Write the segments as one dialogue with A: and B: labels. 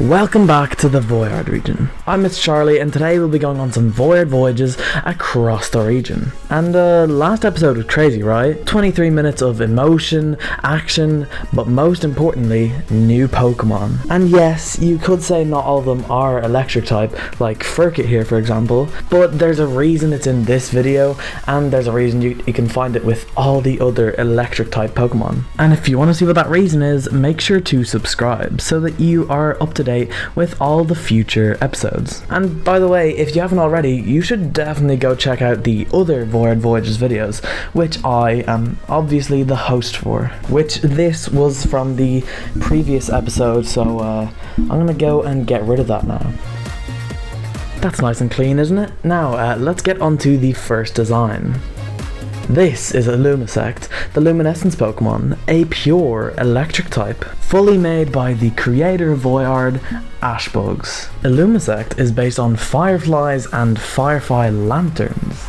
A: Welcome back to the Voyard Region. I'm Miss Charlie and today we'll be going on some Voyard Voyages across the region. And last episode was crazy, right? 23 minutes of emotion, action, but most importantly, new Pokemon. And yes, you could say not all of them are electric type, like Furrkit here for example, but there's a reason it's in this video and there's a reason you can find it with all the other electric type Pokemon. And if you want to see what that reason is, make sure to subscribe so that you are up to date with all the future episodes. And by the way, if you haven't already, you should definitely go check out the other Voyard Voyages videos, which I am obviously the host for, which this was from the previous episode, so I'm gonna go and get rid of that now. That's nice and clean, isn't it? Now, let's get on to the first design. This is Illumisect, the Luminescence Pokemon, a pure electric type, fully made by the creator of Voyard, Ashbugs. Illumisect is based on fireflies and firefly lanterns.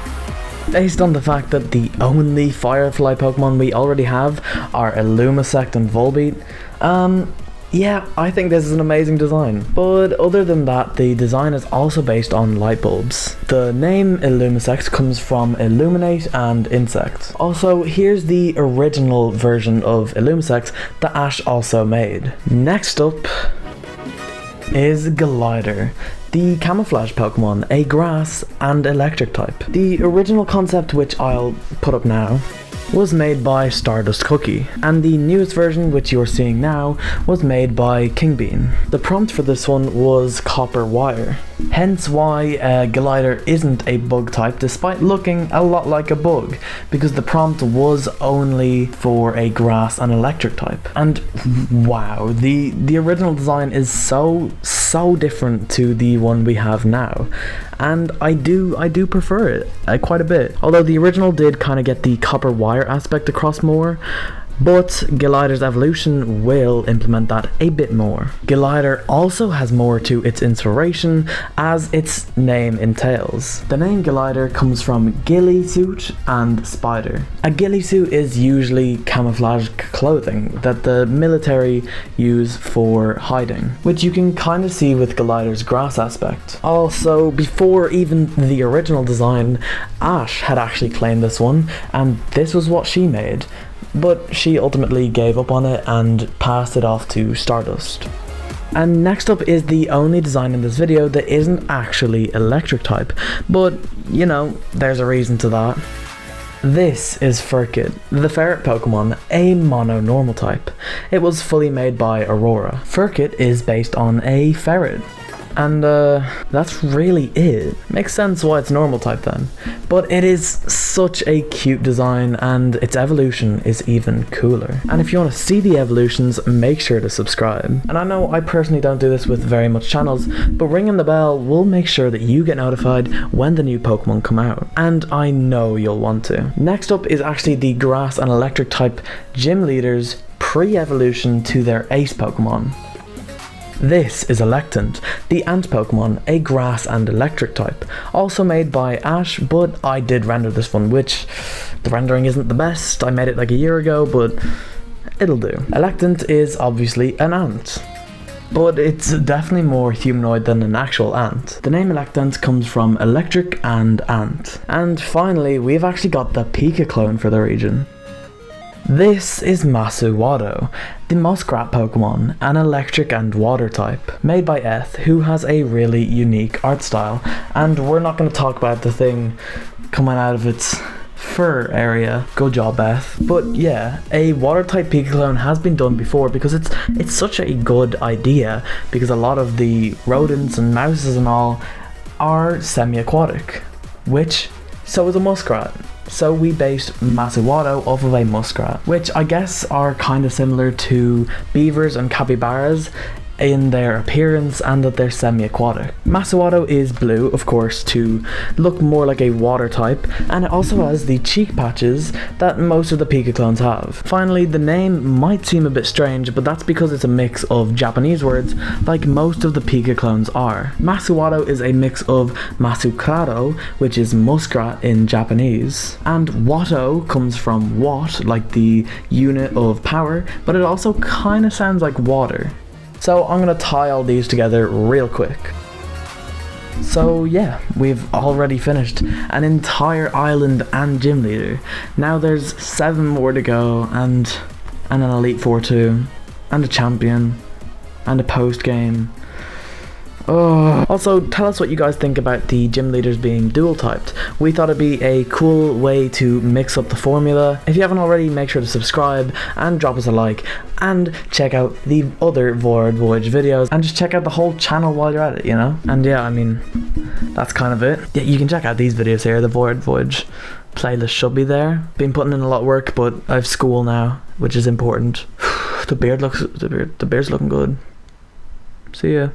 A: Based on the fact that the only firefly Pokemon we already have are Illumisect and Volbeat, yeah, I think this is an amazing design. But other than that, the design is also based on light bulbs. The name Illumisect comes from illuminate and insect. Also, here's the original version of Illumisect that Ash also made. Next up is Ghillider, the camouflage Pokemon, a grass and electric type. The original concept, which I'll put up now, was made by Stardust Cookie, and the newest version, which you're seeing now, was made by Kingbean. The prompt for this one was copper wire, hence why Ghillider isn't a bug type despite looking a lot like a bug, because the prompt was only for a grass and electric type. And wow, the original design is so different to the one we have now, and I do prefer it quite a bit, although the original did kind of get the copper wire aspect across more, but Ghillider's evolution will implement that a bit more. Ghillider also has more to its inspiration, as its name entails. The name Ghillider comes from ghillie suit and spider. A ghillie suit is usually camouflage clothing that the military use for hiding, which you can kind of see with Ghillider's grass aspect. Also, before even the original design, Ash had actually claimed this one, and this was what she made. But she ultimately gave up on it and passed it off to Stardust. And next up is the only design in this video that isn't actually electric type, but you know, there's a reason to that. This is Furrkit, the ferret Pokemon, a mono normal type. It was fully made by Aurora. Furrkit is based on a ferret. And that's really it. Makes sense why it's normal type then. But it is such a cute design and its evolution is even cooler. And if you want to see the evolutions, make sure to subscribe. And I know I personally don't do this with very much channels, but ringing the bell will make sure that you get notified when the new Pokemon come out. And I know you'll want to. Next up is actually the grass and electric type gym leaders pre-evolution to their ace Pokemon. This is Electant, the ant Pokemon, a grass and electric type, also made by Ash, but I did render this one, which the rendering isn't the best. I made it like a year ago, but it'll do. Electant is obviously an ant, but it's definitely more humanoid than an actual ant. The name Electant comes from electric and ant. And finally, we've actually got the Pika clone for the region. This is Masuwatto, the muskrat Pokemon, an electric and water type, made by Eth, who has a really unique art style, and we're not going to talk about the thing coming out of its fur area. Good job, Eth. But yeah, a water type Pika clone has been done before because it's such a good idea, because a lot of the rodents and mouses and all are semi-aquatic, which so is a muskrat. So we based Masuwatto off of a muskrat, which I guess are kind of similar to beavers and capybaras in their appearance and that they're semi-aquatic. Masuwatto is blue, of course, to look more like a water type, and it also has the cheek patches that most of the Pika clones have. Finally, the name might seem a bit strange, but that's because it's a mix of Japanese words like most of the Pika clones are. Masuwatto is a mix of Masuwatto, which is muskrat in Japanese, and Watto comes from watt, like the unit of power, but it also kind of sounds like water. So I'm gonna tie all these together real quick. So yeah, we've already finished an entire island and gym leader. Now there's 7 more to go, and an Elite Four too, and a champion, and a post game. Oh. Also, tell us what you guys think about the gym leaders being dual typed. We thought it'd be a cool way to mix up the formula. If you haven't already, make sure to subscribe and drop us a like, and check out the other Voyard Voyage videos, and just check out the whole channel while you're at it, you know? And yeah, I mean, that's kind of it. Yeah, you can check out these videos here. The Voyard Voyage playlist should be there. Been putting in a lot of work, but I have school now, which is important. The beard's looking good. See ya.